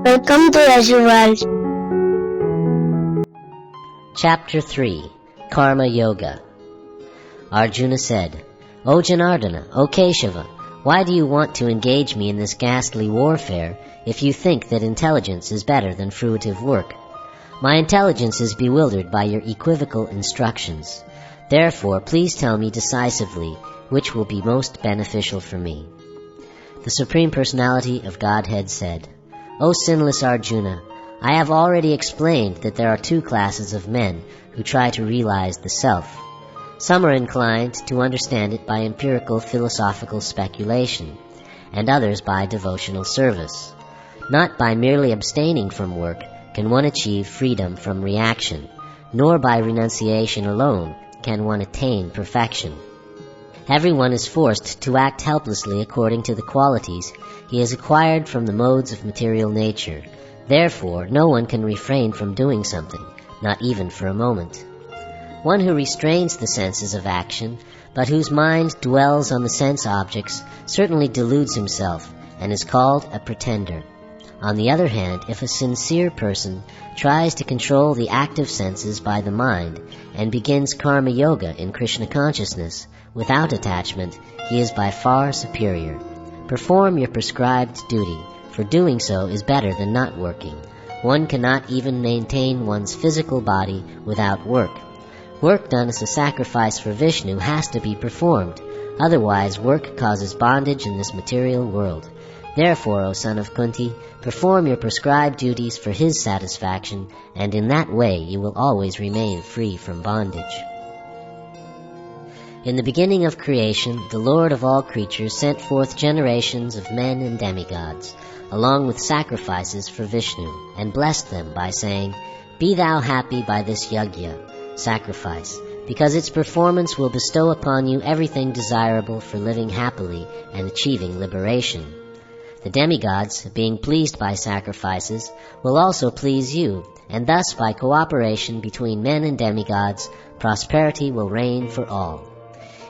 Welcome to Yashu World. Chapter 3, Karma Yoga. Arjuna said, O Janardana, O Keshava, why do you want to engage me in this ghastly warfare if you think that intelligence is better than fruitive work? My intelligence is bewildered by your equivocal instructions. Therefore, please tell me decisively which will be most beneficial for me. The Supreme Personality of Godhead said, O sinless Arjuna, I have already explained that there are two classes of men who try to realize the self. Some are inclined to understand it by empirical philosophical speculation, and others by devotional service. Not by merely abstaining from work can one achieve freedom from reaction, nor by renunciation alone can one attain perfection. Everyone is forced to act helplessly according to the qualities he has acquired from the modes of material nature. Therefore, no one can refrain from doing something, not even for a moment. One who restrains the senses of action, but whose mind dwells on the sense objects, certainly deludes himself and is called a pretender. On the other hand, if a sincere person tries to control the active senses by the mind and begins karma yoga in Krishna consciousness without attachment, he is by far superior. Perform your prescribed duty, for doing so is better than not working. One cannot even maintain one's physical body without work. Work done as a sacrifice for Vishnu has to be performed. Otherwise, work causes bondage in this material world. Therefore, O son of Kunti, perform your prescribed duties for his satisfaction, and in that way you will always remain free from bondage. In the beginning of creation, the Lord of all creatures sent forth generations of men and demigods, along with sacrifices for Vishnu, and blessed them by saying, Be thou happy by this yajna, sacrifice, because its performance will bestow upon you everything desirable for living happily and achieving liberation. The demigods, being pleased by sacrifices, will also please you, and thus by cooperation between men and demigods, prosperity will reign for all.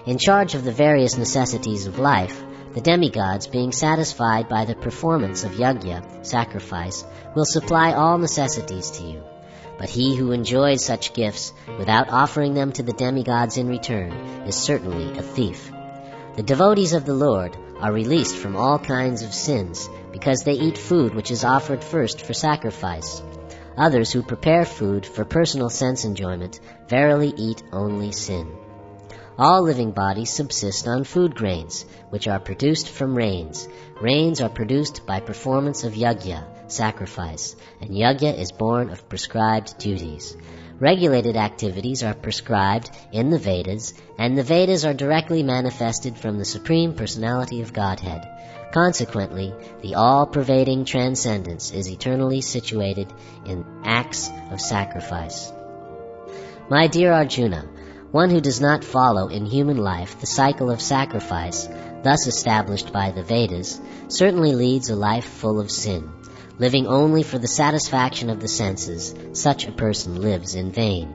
In charge of the various necessities of life, the demigods, being satisfied by the performance of yajna, sacrifice, will supply all necessities to you. But he who enjoys such gifts without offering them to the demigods in return is certainly a thief. The devotees of the Lord are released from all kinds of sins because they eat food which is offered first for sacrifice. Others who prepare food for personal sense enjoyment verily eat only sin. All living bodies subsist on food grains, which are produced from rains. Rains are produced by performance of yajna, sacrifice, and yajna is born of prescribed duties. Regulated activities are prescribed in the Vedas, and the Vedas are directly manifested from the Supreme Personality of Godhead. Consequently, the all-pervading transcendence is eternally situated in acts of sacrifice. My dear Arjuna, one who does not follow in human life the cycle of sacrifice, thus established by the Vedas, certainly leads a life full of sin. Living only for the satisfaction of the senses, such a person lives in vain.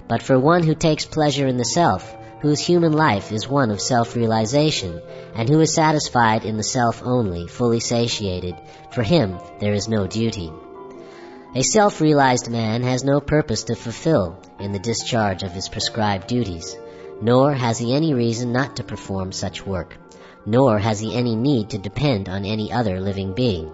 But for one who takes pleasure in the self, whose human life is one of self-realization, and who is satisfied in the self only, fully satiated, for him there is no duty. A self-realized man has no purpose to fulfill in the discharge of his prescribed duties, nor has he any reason not to perform such work, nor has he any need to depend on any other living being.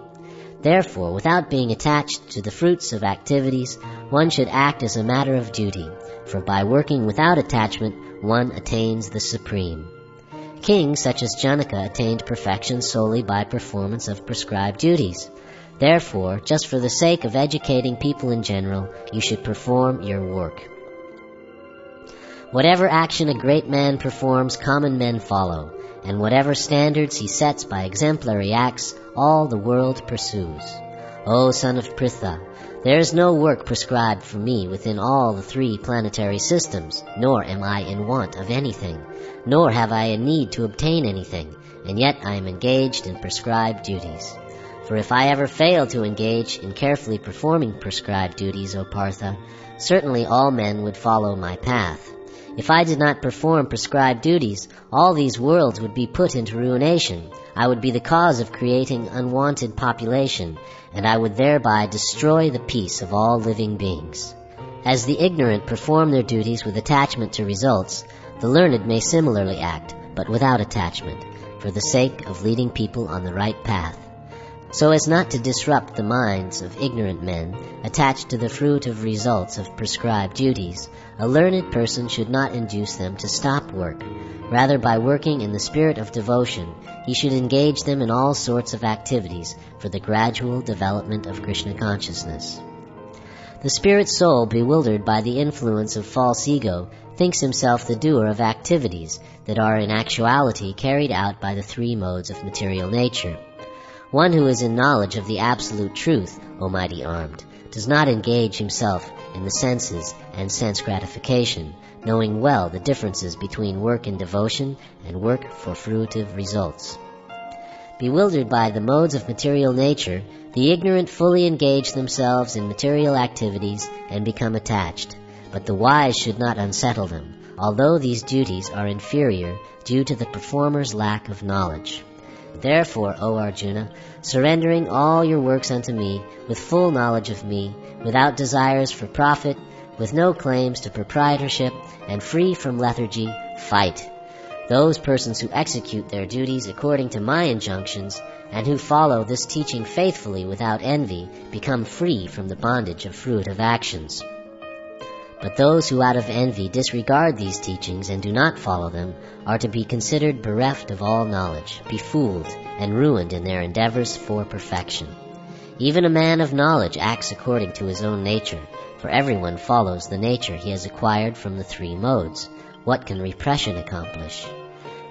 Therefore, without being attached to the fruits of activities, one should act as a matter of duty, for by working without attachment, one attains the supreme. Kings such as Janaka attained perfection solely by performance of prescribed duties. Therefore, just for the sake of educating people in general, you should perform your work. Whatever action a great man performs, common men follow, and whatever standards he sets by exemplary acts, all the world pursues. O son of Pritha, there is no work prescribed for me within all the 3 planetary systems, nor am I in want of anything, nor have I a need to obtain anything, and yet I am engaged in prescribed duties. For if I ever fail to engage in carefully performing prescribed duties, O Partha, certainly all men would follow my path. If I did not perform prescribed duties, all these worlds would be put into ruination. I would be the cause of creating unwanted population, and I would thereby destroy the peace of all living beings. As the ignorant perform their duties with attachment to results, the learned may similarly act, but without attachment, for the sake of leading people on the right path. So as not to disrupt the minds of ignorant men attached to the fruit of results of prescribed duties, a learned person should not induce them to stop work. Rather, by working in the spirit of devotion, he should engage them in all sorts of activities for the gradual development of Krishna consciousness. The spirit soul, bewildered by the influence of false ego, thinks himself the doer of activities that are in actuality carried out by the three modes of material nature. One who is in knowledge of the absolute truth, O mighty armed, does not engage himself in the senses and sense gratification, knowing well the differences between work in devotion and work for fruitive results. Bewildered by the modes of material nature, the ignorant fully engage themselves in material activities and become attached, but the wise should not unsettle them, although these duties are inferior due to the performer's lack of knowledge. Therefore, O Arjuna, surrendering all your works unto me, with full knowledge of me, without desires for profit, with no claims to proprietorship, and free from lethargy, fight. Those persons who execute their duties according to my injunctions, and who follow this teaching faithfully without envy, become free from the bondage of fruitive actions. But those who out of envy disregard these teachings and do not follow them are to be considered bereft of all knowledge, befooled, and ruined in their endeavors for perfection. Even a man of knowledge acts according to his own nature, for everyone follows the nature he has acquired from the three modes. What can repression accomplish?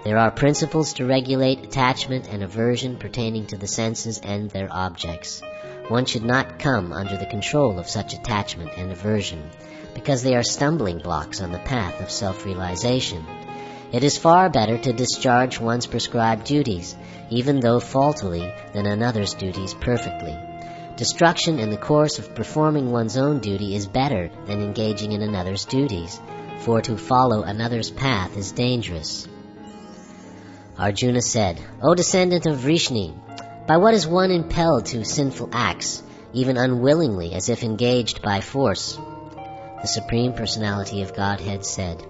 There are principles to regulate attachment and aversion pertaining to the senses and their objects. One should not come under the control of such attachment and aversion, because they are stumbling blocks on the path of self-realization. It is far better to discharge one's prescribed duties, even though faultily, than another's duties perfectly. Destruction in the course of performing one's own duty is better than engaging in another's duties, for to follow another's path is dangerous. Arjuna said, O descendant of Vrishni, by what is one impelled to sinful acts, even unwillingly as if engaged by force? The Supreme Personality of Godhead said,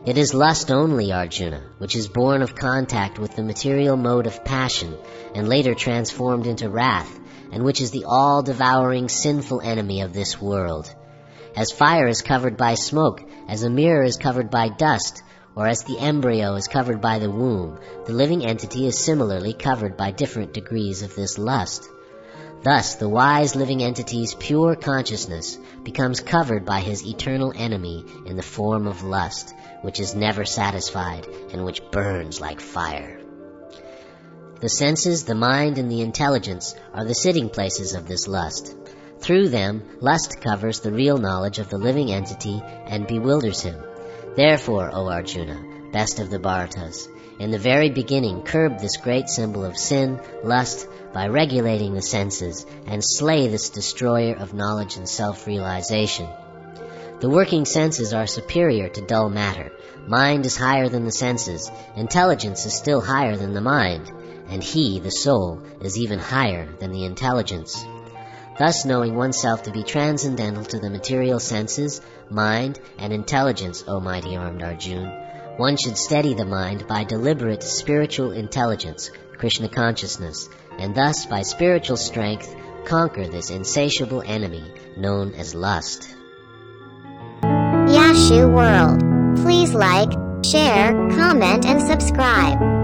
It is lust only, Arjuna, which is born of contact with the material mode of passion and later transformed into wrath, and which is the all-devouring sinful enemy of this world. As fire is covered by smoke, as a mirror is covered by dust, or as the embryo is covered by the womb, the living entity is similarly covered by different degrees of this lust. Thus, the wise living entity's pure consciousness becomes covered by his eternal enemy in the form of lust, which is never satisfied and which burns like fire. The senses, the mind, and the intelligence are the sitting places of this lust. Through them, lust covers the real knowledge of the living entity and bewilders him. Therefore, O Arjuna, best of the Bharatas, in the very beginning curb this great symbol of sin, lust, by regulating the senses, and slay this destroyer of knowledge and self-realization. The working senses are superior to dull matter. Mind is higher than the senses. Intelligence is still higher than the mind. And he, the soul, is even higher than the intelligence. Thus, knowing oneself to be transcendental to the material senses, mind, and intelligence, O mighty armed Arjuna, one should steady the mind by deliberate spiritual intelligence, Krishna consciousness, and thus, by spiritual strength, conquer this insatiable enemy known as lust. Yashu World. Please like, share, comment, and subscribe.